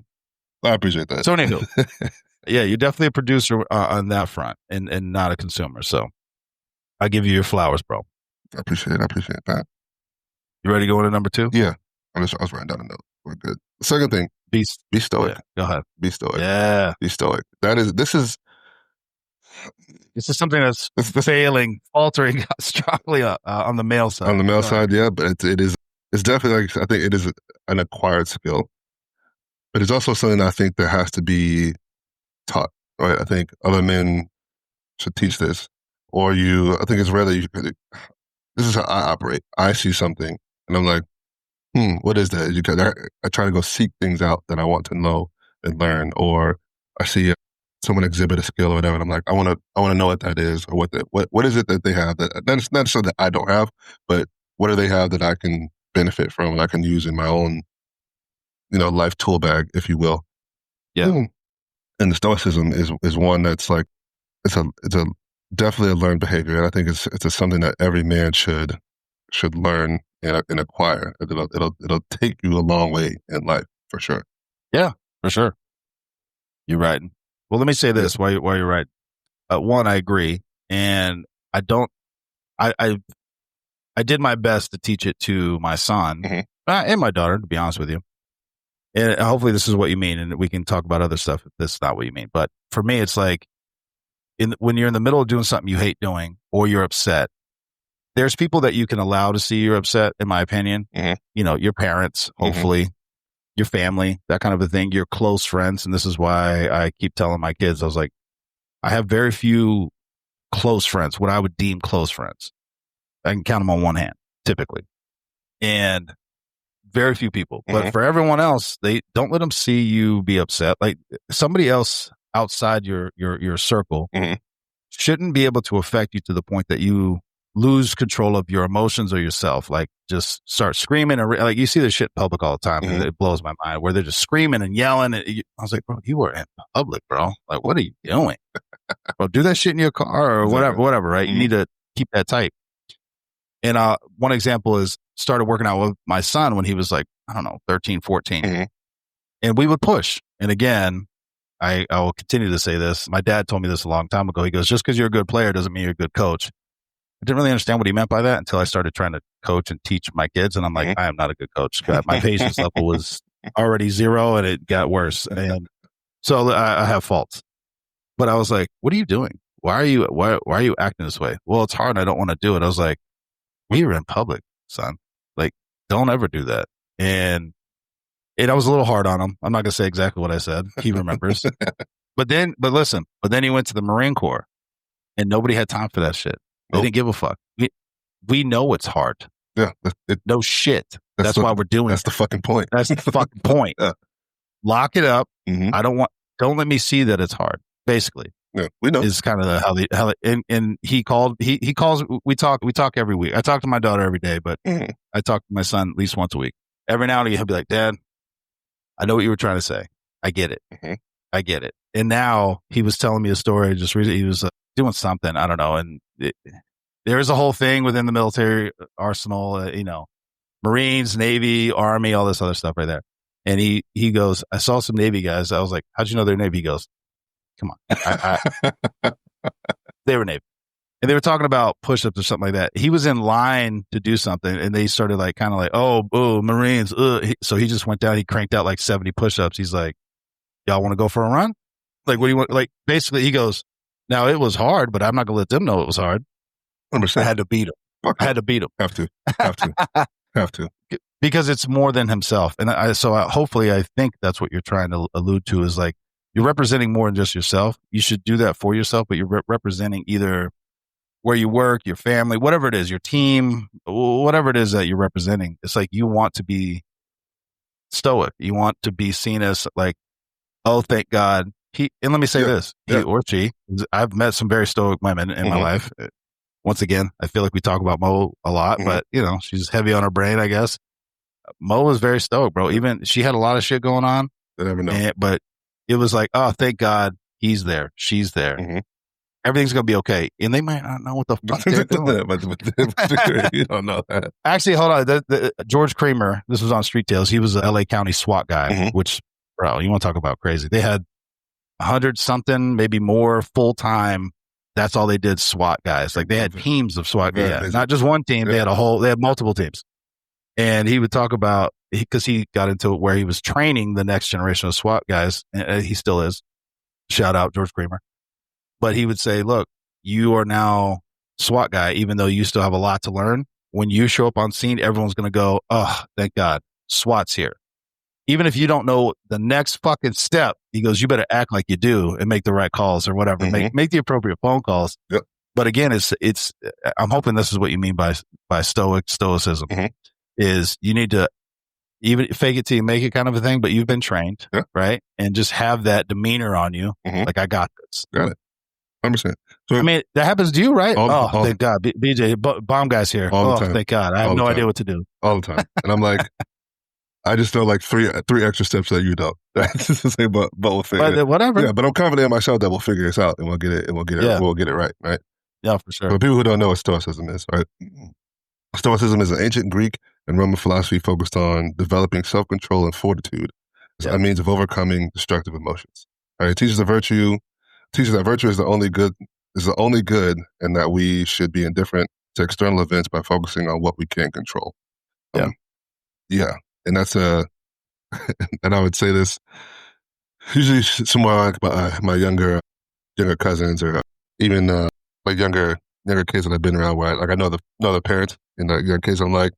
I appreciate that. So anywho, yeah, you're definitely a producer on that front and not a consumer. So I give you your flowers, bro. I appreciate that. You ready to go into number 2? Yeah. I was writing down a note. We're good. Second thing, be stoic. Yeah, go ahead. Be stoic. Yeah. Be stoic. This is something that's faltering strongly on the male side. On the male side, yeah, but it's definitely I think it is an acquired skill. But it's also something I think that has to be taught, right? I think other men should teach this. Or I think it's rare that this is how I operate. I see something and I'm like, what is that? I try to go seek things out that I want to know and learn. Or I see someone exhibit a skill or whatever, and I'm like, I want to know what that is, or what is it that they have that's not so that I don't have, but what do they have that I can benefit from and I can use in my own, life tool bag, if you will. Yeah. And the Stoicism is one that's like it's a definitely a learned behavior, and I think it's something that every man should learn and acquire. It'll take you a long way in life for sure. Yeah, for sure. You're right. Well, let me say this while you're right. One, I agree, and I don't. I did my best to teach it to my son and my daughter, to be honest with you. And hopefully, this is what you mean, and we can talk about other stuff if this is not what you mean. But for me, it's like when you're in the middle of doing something you hate doing, or you're upset. There's people that you can allow to see you're upset, in my opinion. Your parents, hopefully. Your family, that kind of a thing, your close friends. And this is why I keep telling my kids, I was like, I have very few close friends, what I would deem close friends. I can count them on one hand, typically. And very few people. But for everyone else, they don't let them see you be upset. Like somebody else outside your circle shouldn't be able to affect you to the point that you lose control of your emotions or yourself. Like just start screaming like you see this shit in public all the time. And it blows my mind where they're just screaming and yelling. I was like, bro, you were in public, bro. Like, what are you doing? Bro, do that shit in your car or whatever, right? You need to keep that tight. And one example is started working out with my son when he was like, I don't know, 13, 14. And we would push. And again, I will continue to say this. My dad told me this a long time ago. He goes, just because you're a good player doesn't mean you're a good coach. I didn't really understand what he meant by that until I started trying to coach and teach my kids. And I'm like, I am not a good coach. My patience level was already 0 and it got worse. And so I have faults. But I was like, what are you doing? Why are you acting this way? Well, it's hard and I don't want to do it. I was like, we were in public, son. Like, don't ever do that. And I was a little hard on him. I'm not going to say exactly what I said. He remembers. But then he went to the Marine Corps and nobody had time for that shit. They didn't give a fuck. We know it's hard. Yeah. No shit. That's why we're doing it. That's the fucking point. That's the fucking point. Lock it up. Mm-hmm. Don't let me see that it's hard. Basically. Yeah, we know. Is kind of and he calls, we talk every week. I talk to my daughter every day, but I talk to my son at least once a week. Every now and then he'll be like, Dad, I know what you were trying to say. I get it. I get it. And now he was telling me a story just recently. He was doing something, I don't know. And there's a whole thing within the military arsenal, Marines, Navy, Army, all this other stuff right there. And he goes, I saw some Navy guys. I was like, how'd you know they're Navy? He goes, come on. They were Navy. And they were talking about push-ups or something like that. He was in line to do something and they started like, kind of like, oh, Marines. So he just went down. He cranked out like 70 push-ups. He's like, y'all want to go for a run? Like, what do you want? Like, basically he goes, now it was hard, but I'm not going to let them know it was hard. I 100%. had to beat him. Fuck I yeah. had to beat him. Have to. Because it's more than himself. And hopefully I think that's what you're trying to allude to is like, you're representing more than just yourself. You should do that for yourself, but you're representing either where you work, your family, whatever it is, your team, whatever it is that you're representing. It's like you want to be stoic. You want to be seen as like, oh, thank God. And let me say this, he or she, I've met some very stoic women in my life. Once again, I feel like we talk about Mo a lot, but she's heavy on her brain, I guess. Mo was very stoic, bro. Even she had a lot of shit going on. I never know. But it was like, oh, thank God he's there. She's there. Everything's going to be okay. And they might not know what the fuck they're doing. You don't know that. Actually, hold on. George Kramer, this was on Street Tales. He was a LA County SWAT guy, which, bro, you want to talk about crazy. They had 100 something, maybe more full time. That's all they did, SWAT guys. Like they had teams of SWAT guys, not just one team. They had they had multiple teams. And he would talk about, because he got into it where he was training the next generation of SWAT guys. And he still is. Shout out George Kramer. But he would say, look, you are now SWAT guy, even though you still have a lot to learn. When you show up on scene, everyone's going to go, oh, thank God, SWAT's here. Even if you don't know the next fucking step, he goes, you better act like you do and make the right calls or whatever. Make the appropriate phone calls. Yep. But again, it's. I'm hoping this is what you mean by stoicism. Is you need to even fake it till you make it kind of a thing, but you've been trained, right? And just have that demeanor on you, like I got this. Got it. 100%. So, I mean, that happens to you, right? All thank God. BJ, bomb guy's here. All the time. Thank God. I have no idea what to do. All the time. And I'm like, I just know like three extra steps that you don't. That's just to say, but we'll figure it. Whatever. Yeah, but I'm confident in myself that we'll figure this out and we'll get it we'll get it right, right? Yeah, for sure. For people who don't know what Stoicism is, right? Stoicism is an ancient Greek and Roman philosophy focused on developing self-control and fortitude as a means of overcoming destructive emotions. Right? It teaches that virtue is the only good and that we should be indifferent to external events by focusing on what we can control. Yeah. And that's and I would say this usually somewhere like my younger cousins or even like younger kids that I've been around where I know the parents and the younger kids. I'm like,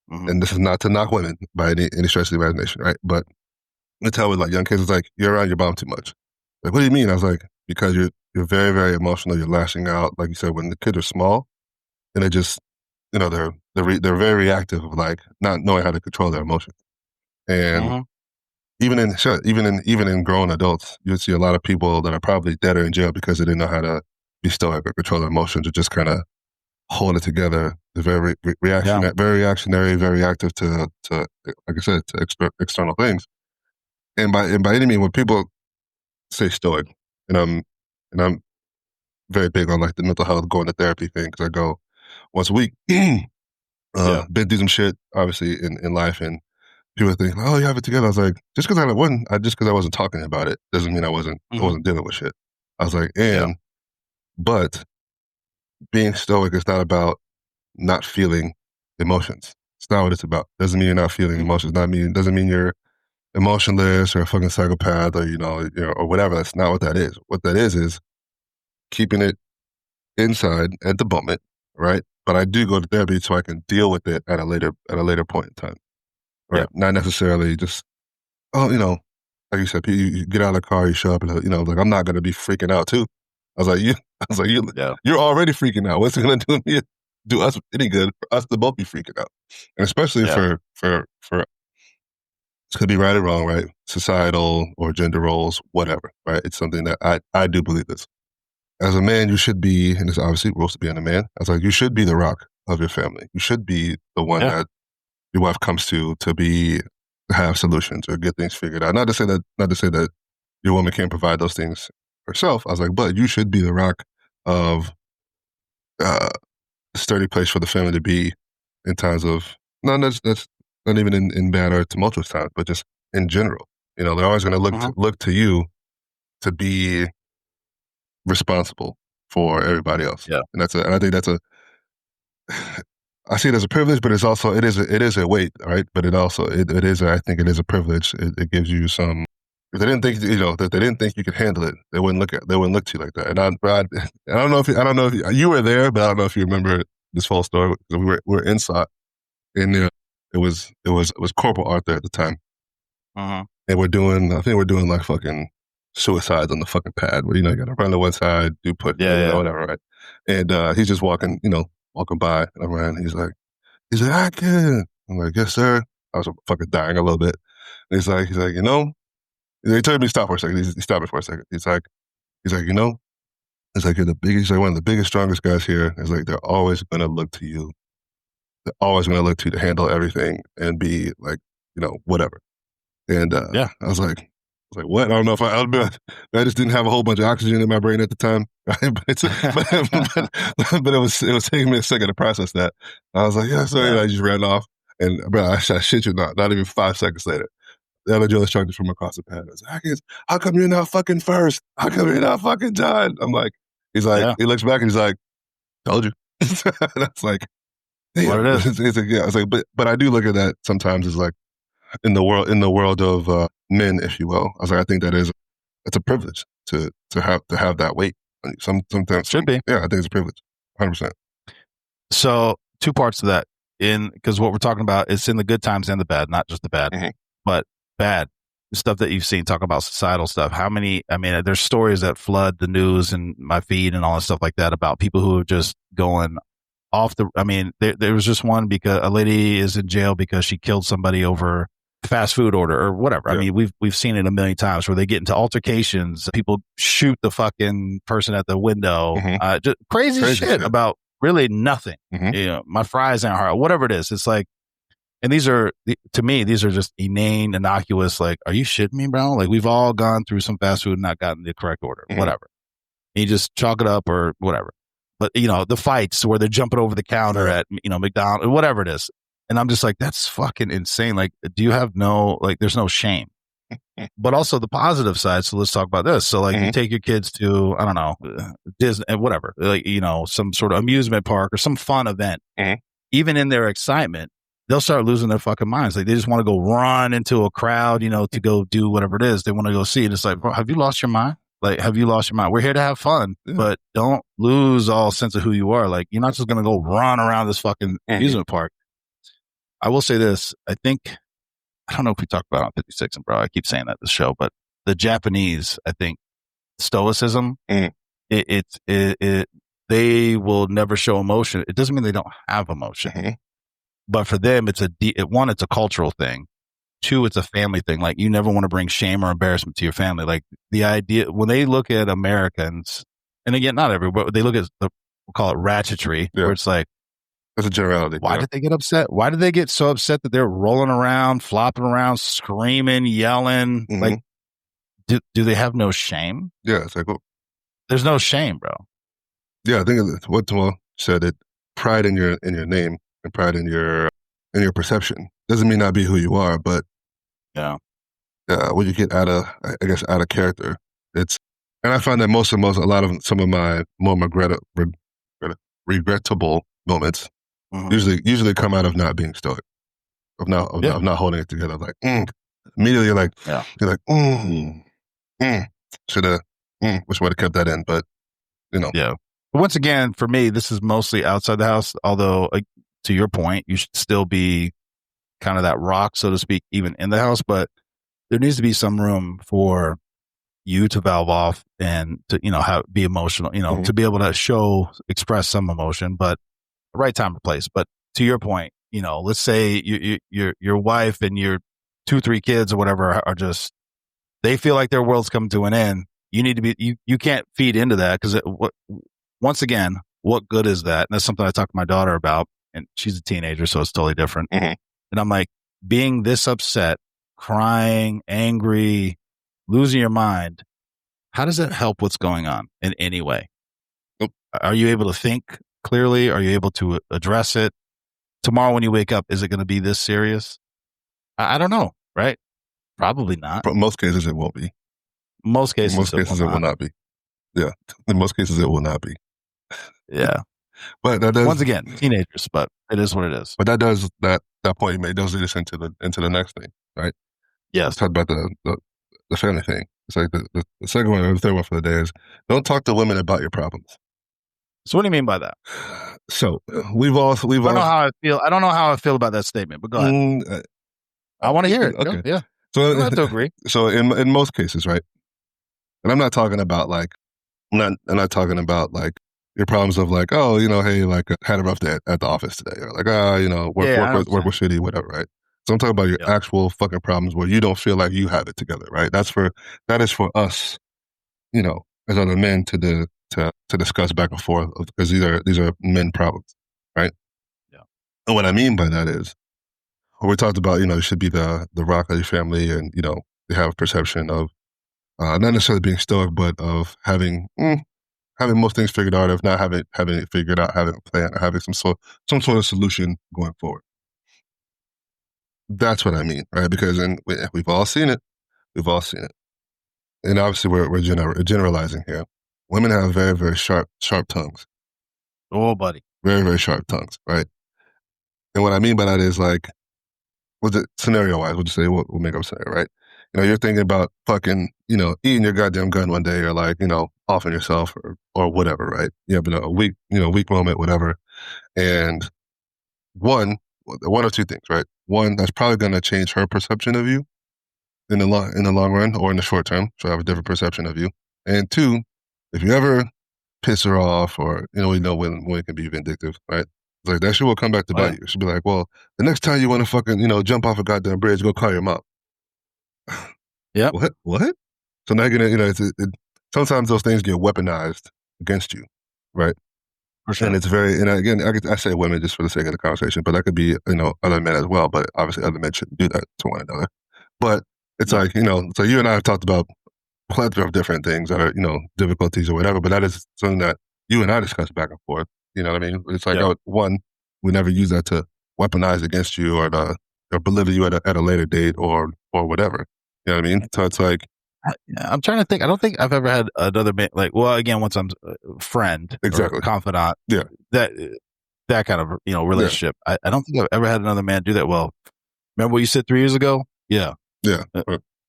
and this is not to knock women by any stretch of the imagination, right? But I tell with like young kids, it's like you're around your mom too much. Like, what do you mean? I was like, because you're very, very emotional. You're lashing out, like you said, when the kids are small, and they just, they're very reactive of like not knowing how to control their emotions. And even in grown adults, you'll see a lot of people that are probably dead or in jail because they didn't know how to be stoic or control their emotions or just kind of hold it together. They're very very reactionary, very reactive to like I said, to external things. And by any means, when people say stoic, and I'm very big on like the mental health, going to therapy thing because I go once a week. Been through some shit, obviously, in life, and people think, "Oh, you have it together." I was like, just because I wasn't talking about it doesn't mean I wasn't dealing with shit. I was like, but being stoic is not about not feeling emotions. It's not what it's about. Doesn't mean you're not feeling emotions. Doesn't mean you're emotionless or a fucking psychopath or or whatever. That's not what that is. What that is keeping it inside at the moment, right? But I do go to therapy so I can deal with it at a later point in time, right? Yeah. Not necessarily just like you said, you get out of the car, you show up, and like I'm not gonna be freaking out too. I was like, you're already freaking out. What's it gonna do us any good for us to both be freaking out? And especially for it could be right or wrong, right? Societal or gender roles, whatever, right? It's something that I do believe this. As a man, you should be, and it's obviously rules to being a man. I was like, you should be the rock of your family. You should be the one that your wife comes to have solutions or get things figured out. Not to say that your woman can't provide those things herself. I was like, but you should be the rock of a sturdy place for the family to be in times of that's not even in bad or tumultuous times, but just in general. They're always going to look to you to be responsible for everybody else. Yeah, and I think that's I see it as a privilege, but it is a weight, right? But I think it is a privilege. It gives you some if they didn't think that they didn't think you could handle it, they wouldn't look to you like that. And I don't know if you were there, but I don't know if you remember this whole story. We were inside, and it was Corporal Arthur at the time, Uh-huh. and I think we're doing like fucking suicides on the fucking pad where you got to run to one side, do push, Yeah, yeah, whatever, right? And he's just walking by, and I'm around. He's like, I can. I'm like, yes, sir. I was fucking dying a little bit. And he's like, they told me to stop for a second. He stopped me for a second. He's like, it's like you're the biggest, like one of the biggest, strongest guys here. It's like they're always gonna look to you. They're always gonna look to you to handle everything and be like, whatever. And yeah, I was like, what? I don't know if I just didn't have a whole bunch of oxygen in my brain at the time. Right? But it was taking me a second to process that. I was like, yeah, sorry. yeah, I just ran off. And bro, I shit you not even 5 seconds later, the other drill instructor from across the pad was like, how come you're not fucking first? How come you're not fucking done? I'm like, yeah. he looks back and he's like, told you. That's like, What damn. it is. It's like, yeah. It's like, but I do look at that sometimes as like in the world of men, if you will. I was like, I think it's a privilege to have that weight. Sometimes Should be. yeah, I think it's a privilege, 100%. So two parts to that. Because what we're talking about is in the good times and the bad, not just the bad, Mm-hmm. but bad stuff that you've seen. Talk about societal stuff. How many? I mean, there's stories that flood the news and my feed and all that stuff like that about people who are just going off the. I mean, there was just one because a lady is in jail because she killed somebody over fast food order or whatever. Yeah. I mean, we've seen it a million times where they get into altercations. People shoot the fucking person at the window. Mm-hmm. Just crazy shit about really nothing. Mm-hmm. My fries aren't hard. Whatever it is, it's like. And to me, these are just inane, innocuous. Like, are you shitting me, bro? Like, we've all gone through some fast food and not gotten the correct order, whatever. And you just chalk it up or whatever. But the fights where they're jumping over the counter at McDonald's, whatever it is. And I'm just like, that's fucking insane. Like, do you have there's no shame. But also the positive side. So let's talk about this. So like, you take your kids to, I don't know, Disney, whatever, like, some sort of amusement park or some fun event. Even in their excitement, they'll start losing their fucking minds. Like they just want to go run into a crowd, to go do whatever it is they want to go see. And it's like, bro, have you lost your mind? Like, have you lost your mind? We're here to have fun, but don't lose all sense of who you are. Like, you're not just going to go run around this fucking amusement park. I will say this. I don't know if we talked about it on 56, bro. I keep saying that this show, but the Japanese, I think, Stoicism, they will never show emotion. It doesn't mean they don't have emotion. But for them, it's a cultural thing. Two, it's a family thing. Like you never want to bring shame or embarrassment to your family. Like the idea when they look at Americans, and again, not everybody, but they look at we'll call it ratchetry, where it's like, that's a generality. Why did they get upset? Why did they get so upset that they're rolling around, flopping around, screaming, yelling? Like, do they have no shame? Yeah, it's like, there's no shame, bro. Yeah, I think what Tomo said, it pride in your name and pride in your perception doesn't mean not be who you are, but when you get out of character, and I find that some of my more regrettable moments usually come out of not being stoic, of not holding it together. Like immediately you're like should have wish I would have kept that in, but yeah. Once again, for me, this is mostly outside the house. Although, to your point, you should still be kind of that rock, so to speak, even in the house. But there needs to be some room for you to valve off and to be emotional. To be able to express some emotion, but the right time and place. But to your point, let's say your wife and your 2-3 kids or whatever are just they feel like their world's coming to an end. You need to be you can't feed into that because once again, what good is that? And that's something I talk to my daughter about, and she's a teenager, so it's totally different. And I'm like, being this upset, crying, angry, losing your mind, how does that help what's going on in any way? Are you able to think clearly? Are you able to address it? Tomorrow when you wake up, is it going to be this serious? I don't know, right? Probably not. In most cases, it won't be. Most cases, it will not be. Yeah. In most cases, it will not be. Yeah. But that does, once again, teenagers, but it is what it is. But that point you made does lead us into the next thing, right? Yes. Talk about the the family thing. It's like the second one or the third one for the day is don't talk to women about your problems. So what do you mean by that? So we've all I don't know how I feel. I don't know how I feel about that statement, but go ahead. I want to hear it. Okay. Yeah. So I have to agree. So in most cases, right? And I'm not talking about like I'm not talking about like your problems of like, oh, hey, like I had a rough day at the office today, or like, work Yeah, I know work what you're work was shitty, whatever, right? So I'm talking about your saying. actual fucking problems where you don't feel like you have it together, right? That is for us, as other men to discuss back and forth because these are men problems, right? Yeah. And what I mean by that is we talked about, it should be the rock of your family, and they have a perception of not necessarily being stoic, but of having most things figured out, if not having it figured out, having a plan, or having some sort of solution going forward. That's what I mean, right? Because we've all seen it. We've all seen it, and obviously we're generalizing here. Women have very very sharp tongues, Oh, buddy. very very sharp tongues, right? And what I mean by that is like, what's it scenario wise? We'll just say we'll make up a scenario, right? You're thinking about fucking, eating your goddamn gun one day, or like, offing yourself, or whatever, right? You have a weak moment, whatever. And one or two things, right? One, that's probably going to change her perception of you in the long run, or in the short term. She'll have a different perception of you. And two, if you ever piss her off, or we know when it can be vindictive, right? It's like that shit will come back to Oh, yeah. bite you. She'll be like, well, the next time you want to fucking jump off a goddamn bridge, go call your mom. Yep. What? So now you're gonna, sometimes those things get weaponized against you, right? For sure. And it's very, and again, I say women just for the sake of the conversation, but that could be, other men as well. But obviously, other men shouldn't do that to one another. But it's Yeah. like, so you and I have talked about a plethora of different things that are, difficulties or whatever. But that is something that you and I discuss back and forth. You know what I mean? It's like, Yeah. one, we never use that to weaponize against you, or belittle you at a later date, or whatever. You know what I mean? So it's like, I'm trying to think. I don't think I've ever had another man like. Well, again, once I'm a friend exactly. or confidant, Yeah. that kind of relationship. I don't think I've ever had another man do that. Well, remember what you said 3 years ago? Yeah. Yeah.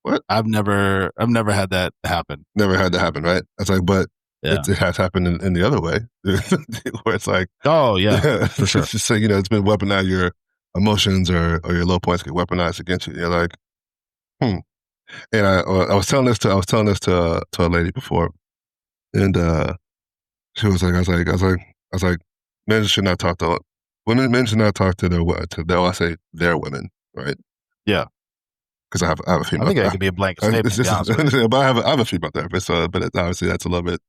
What? I've never had that happen. Never had that happen, right? It's like, but Yeah. it has happened in the other way, where it's like, Oh yeah, for sure. It's just like, it's been weaponized. Your emotions or your low points get weaponized against you. You're like, And I was telling this to a lady before, and she was like, I was like, men should not talk to women. Men should not talk to I say their women, right? Yeah. Because I have a female. I think that could be a blanket statement. To be honest with you. But I have a female therapist, but obviously that's a little bit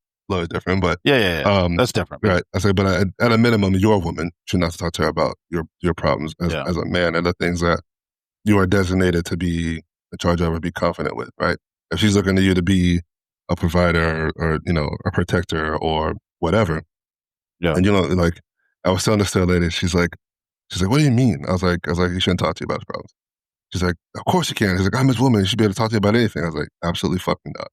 different. But Yeah. That's different. Right. I say, but at a minimum, your woman should not talk to her about your problems as a man, and the things that you are designated to be in charge of or be confident with, right? If she's looking to you to be a provider, or a protector or whatever, and like, I was telling this to a lady, she's like, what do you mean? I was like, you shouldn't talk to you about his problems. She's like, of course you can. He's like, I'm his woman. You should be able to talk to you about anything. I was like, absolutely fucking not.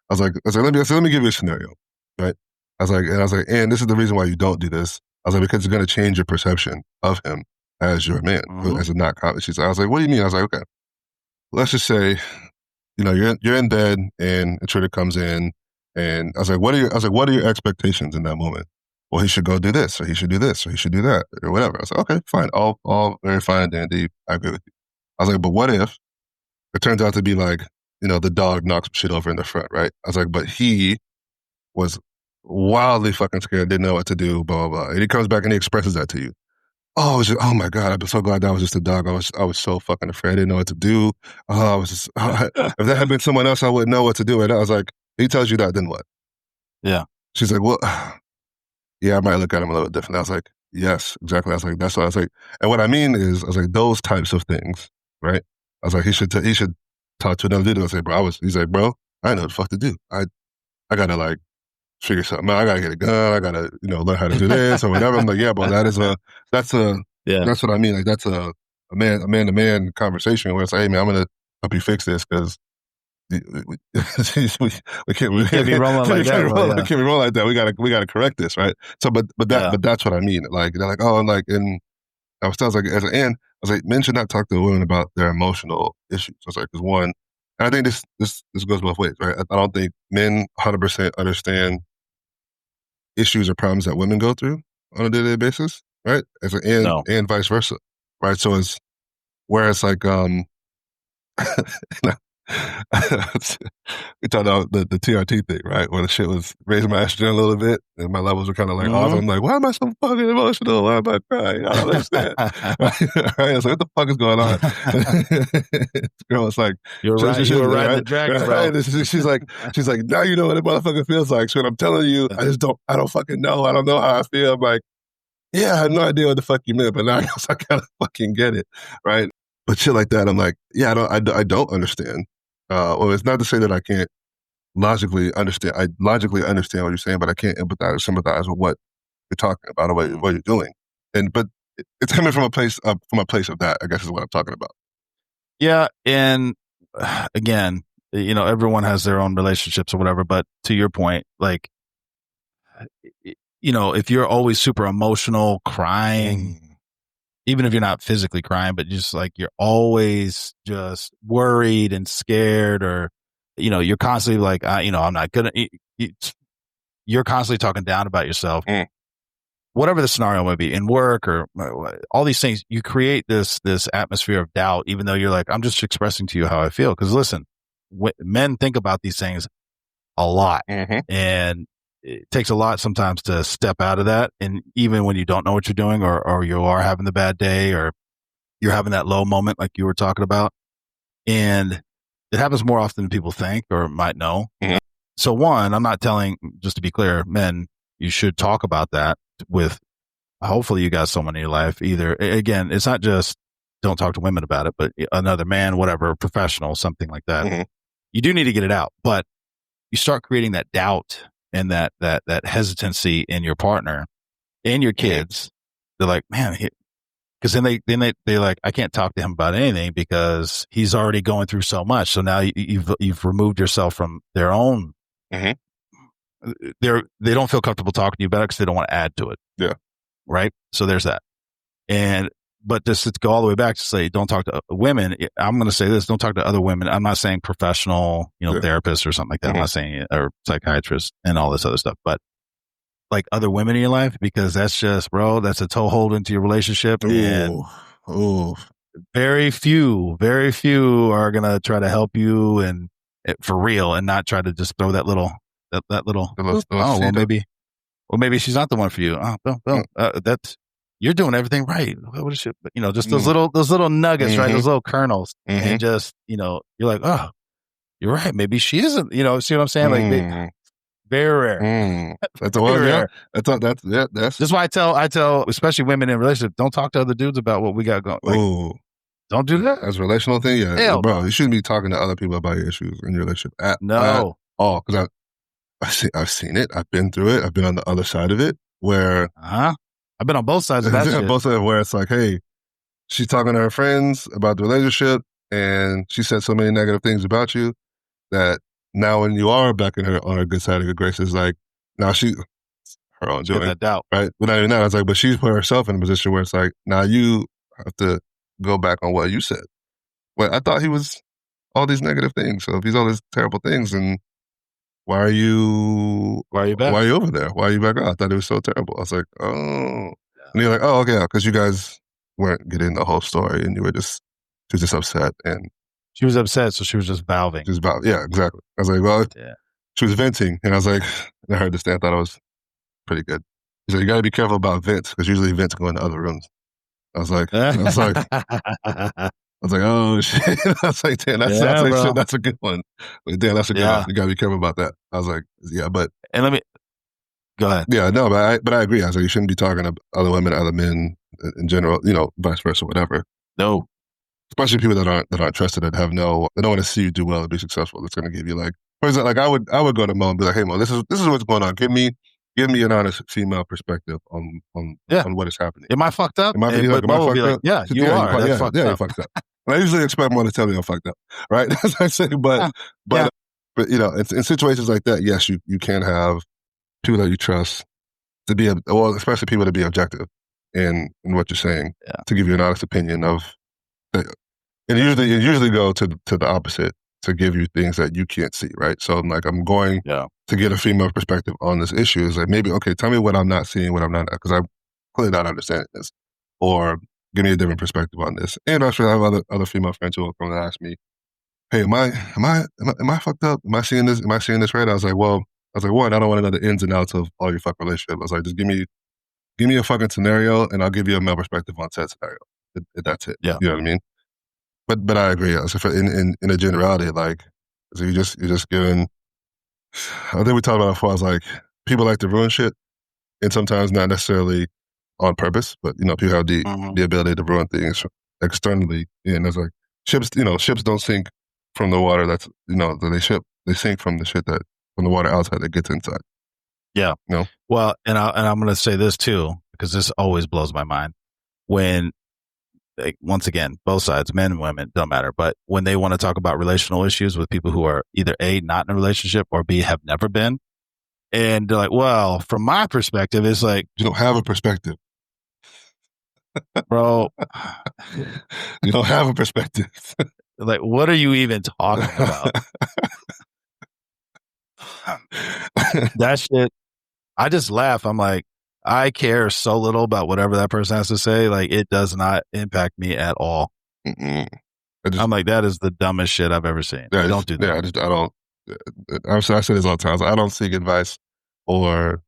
Let me give you a scenario, right? And this is the reason why you don't do this. I was like, because it's going to change your perception of him as your man, as a not confident. I was like, what do you mean? I was like, okay, let's just say, you're in bed and a trigger comes in, and I was like, what are your expectations in that moment? Well, he should go do this, or he should do this, or he should do that, or whatever. I was like, okay, fine, all very fine and dandy. I agree with you. I was like, but what if it turns out to be like, the dog knocks shit over in the front, right? I was like, but he was wildly fucking scared, didn't know what to do, blah, blah, blah. And he comes back and he expresses that to you. Oh my God, I'm so glad that was just a dog. I was so fucking afraid. I didn't know what to do. If that had been someone else, I wouldn't know what to do. And I was like, he tells you that, then what? Yeah. She's like, well, yeah, I might look at him a little bit different. I was like, yes, exactly. I was like, that's what I was like. And what I mean is, I was like, those types of things, right? I was like, he should talk to another dude. I was like, he's like, bro, I didn't know what the fuck to do. I gotta like figure something out. I gotta get a gun. I gotta, learn how to do this or whatever. I'm like, yeah, but that's what I mean. Like, that's a man to man conversation where it's like, hey man, I'm gonna help you fix this because we can't be rolling like that. We can't be rolling like that. We gotta correct this, right? So, but that's what I mean. Like, they're like, oh, and I was like, men should not talk to women about their emotional issues. I was like, because one, And I think this goes both ways, right? I don't think men 100% understand issues or problems that women go through on a day-to-day basis, right? No. And vice versa, right? So it's where it's like we talked about the TRT thing, right? Where the shit was raising my estrogen a little bit and my levels were kind of like off. Mm-hmm. I'm like, why am I so fucking emotional? Why am I crying? I don't understand. Right? I was like, what the fuck is going on? This girl was like, You're right. You were riding the dragon, bro. right? She's like, now you know what a motherfucker feels like. So when I'm telling you, I don't fucking know. I don't know how I feel. I'm like, yeah, I had no idea what the fuck you meant, but now I guess I kind of fucking get it, right? But shit like that, I'm like, yeah, I don't understand. Well, it's not to say that I can't logically understand. I logically understand what you're saying, but I can't empathize or sympathize with what you're talking about or what you're doing. But it's coming from a place of that, I guess is what I'm talking about. Yeah, and again, everyone has their own relationships or whatever. But to your point, like, if you're always super emotional, crying, even if you're not physically crying, but just like you're always just worried and scared, or you're constantly like, I'm not gonna. You're constantly talking down about yourself. Whatever the scenario might be, in work or all these things, you create this atmosphere of doubt, even though you're like, I'm just expressing to you how I feel. Because listen, men think about these things a lot, and it takes a lot sometimes to step out of that. And even when you don't know what you're doing, or you are having the bad day, or you're having that low moment, like you were talking about, and it happens more often than people think or might know. So one, I'm not telling, just to be clear, men, you should talk about that with, hopefully you got someone in your life. Either, again, it's not just don't talk to women about it, but another man, whatever, professional, something like that. You do need to get it out, but you start creating that doubt and that hesitancy in your partner and your kids. They're like, man, because then they like, I can't talk to him about anything because he's already going through so much. So now you've removed yourself from their own. They don't feel comfortable talking to you about it because they don't want to add to it. Yeah. Right. So there's that. But just to go all the way back to say, don't talk to women. I'm going to say this: don't talk to other women. I'm not saying professional, therapists or something like that. I'm not saying or psychiatrists and all this other stuff, but like other women in your life, because that's just, bro, that's a toehold into your relationship. And very few are going to try to help you and for real, and not try to just throw that little, maybe she's not the one for you. That's, you're doing everything right. What is it? Just those little nuggets, right? Those little kernels, and just, you're like, oh, you're right. Maybe she isn't, see what I'm saying? Like, very rare. That's a one. Yeah. That's just why I tell, especially women in relationships, don't talk to other dudes about what we got going. Like, don't do that. As a relational thing. Yeah. Bro, you shouldn't be talking to other people about your issues in your relationship at all. Because I've seen it. I've been through it. I've been on the other side of it where I've been on both sides of that shit. Both sides where it's like, hey, she's talking to her friends about the relationship and she said so many negative things about you that now when you are back in her on her good side of good graces, like now her own doing that doubt. Right. But not even that. It's like, but she's put herself in a position where it's like, now you have to go back on what you said. Well, I thought he was all these negative things. So if he's all these terrible things, then why are you back? Why are you over there? Why are you back out? I thought it was so terrible. I was like, oh. And you're like, oh, okay, because you guys weren't getting the whole story and she was just upset. And she was upset, so she was just valving. Yeah, exactly. I was like, well, she was venting. And I was like, and I heard this thing, I thought it was pretty good. He said, you got to be careful about vents because usually vents go into other rooms. I was like, oh shit. I was like, damn, that's a good one. Like, damn, that's a good one. You gotta be careful about that. I was like, yeah, but and let me go ahead. Yeah, no, but I agree. I was like, you shouldn't be talking to other women, other men in general, vice versa, whatever. No. Especially people that aren't trusted, that they don't want to see you do well and be successful. It's gonna give you like, for example, like I would go to Mo and be like, hey Mo, this is what's going on. Give me an honest female perspective on what is happening. Am I fucked up? Am I fucked up? Yeah, you are. You're fucked up. And I usually expect Mo to tell me I'm fucked up, right? That's what I say. But in situations like that, yes, you can have people that you trust to be, especially people to be objective in what you're saying, to give you an honest opinion of. And it usually go to the opposite to give you things that you can't see, right? So like I'm going Yeah. to get a female perspective on this issue. Is like maybe okay, tell me what I'm not seeing, what I'm not because I'm clearly not understanding this, or give me a different perspective on this. And also, I have other female friends who will come and ask me, "Hey, am I fucked up? Am I seeing this? Am I seeing this right?" I was like, one, I don't want to know the ins and outs of all your fucking relationship. I was like, just give me a fucking scenario, and I'll give you a male perspective on said scenario. That's it. Yeah. You know what I mean? But I agree. So in a generality, like so you're just giving. I think we talked about it before. I was like, people like to ruin shit, and sometimes not necessarily on purpose, but people have the ability to ruin things externally. And it's like ships don't sink from the water that's they sink from the shit that from the water outside that gets inside. Yeah. You know? Well, and I'm going to say this too, because this always blows my mind when, like, once again, both sides, men and women, don't matter. But when they want to talk about relational issues with people who are either A, not in a relationship, or B, have never been. And they're like, well, from my perspective, it's like, you don't have a perspective. Bro, you don't have a perspective. Like, what are you even talking about? That shit, I just laugh. I'm like, I care so little about whatever that person has to say. Like, it does not impact me at all. I'm like, that is the dumbest shit I've ever seen. Yeah, don't do that. Yeah, I don't. I say this all the time. I don't seek advice or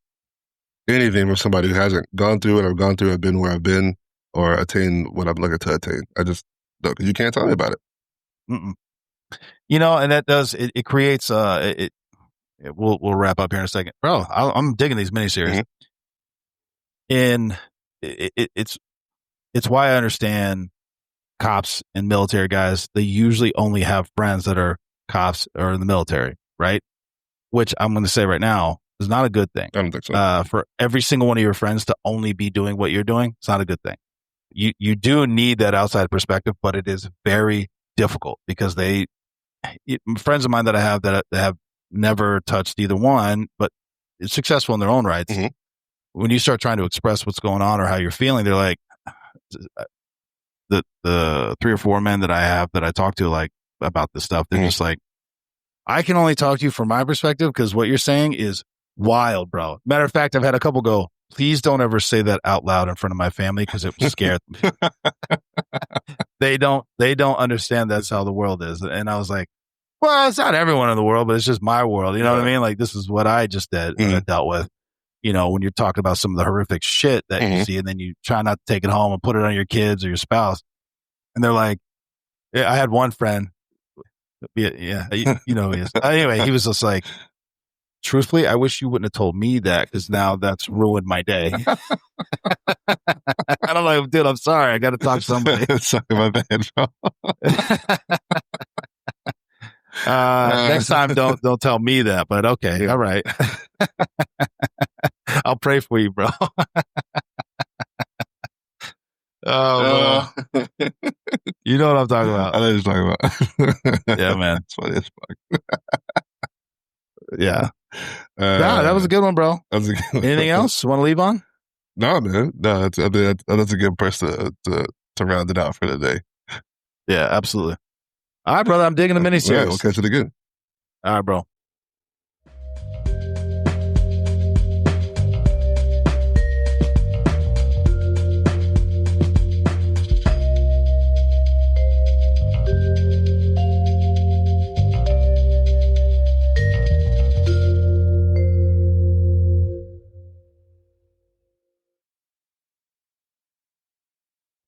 anything from somebody who hasn't gone through it or gone through it, been where I've been, or attained what I'm looking to attain. I just look. You can't tell me about it. And that does it creates we'll wrap up here in a second, bro. I'm digging these miniseries, and it's why I understand cops and military guys. They usually only have friends that are cops or in the military, right? Which I'm going to say right now is not a good thing. I don't think so. For every single one of your friends to only be doing what you're doing, it's not a good thing. You do need that outside perspective, but it is very difficult because friends of mine that I have that have never touched either one, but it's successful in their own rights. When you start trying to express what's going on or how you're feeling, they're like, the 3 or 4 men that I have that I talk to like about this stuff, they're just like, I can only talk to you from my perspective because what you're saying is wild, bro. Matter of fact, I've had a couple go, please don't ever say that out loud in front of my family because it will scare them. They don't understand that's how the world is. And I was like, well, it's not everyone in the world, but it's just my world. You know what I mean? Like, this is what I just dealt with. When you're talking about some of the horrific shit that you see, and then you try not to take it home and put it on your kids or your spouse. And they're like, I had one friend. Yeah, you know who he is. Anyway, he was just like, truthfully, I wish you wouldn't have told me that because now that's ruined my day. And I'm like, dude, I'm sorry. I got to talk to somebody. Sorry, my bad, bro. Next time, don't tell me that. But okay, all right. I'll pray for you, bro. Oh, bro. You know what I'm talking about. I know what you're talking about. Yeah, man. It's funny as fuck. Yeah. Nah, that was a good one, bro. That was a good one. Anything else you want to leave on? No, man. No, that's a good person to round it out for the day. Yeah, absolutely. All right, brother. I'm digging the miniseries. Yeah, we'll catch it again. All right, bro.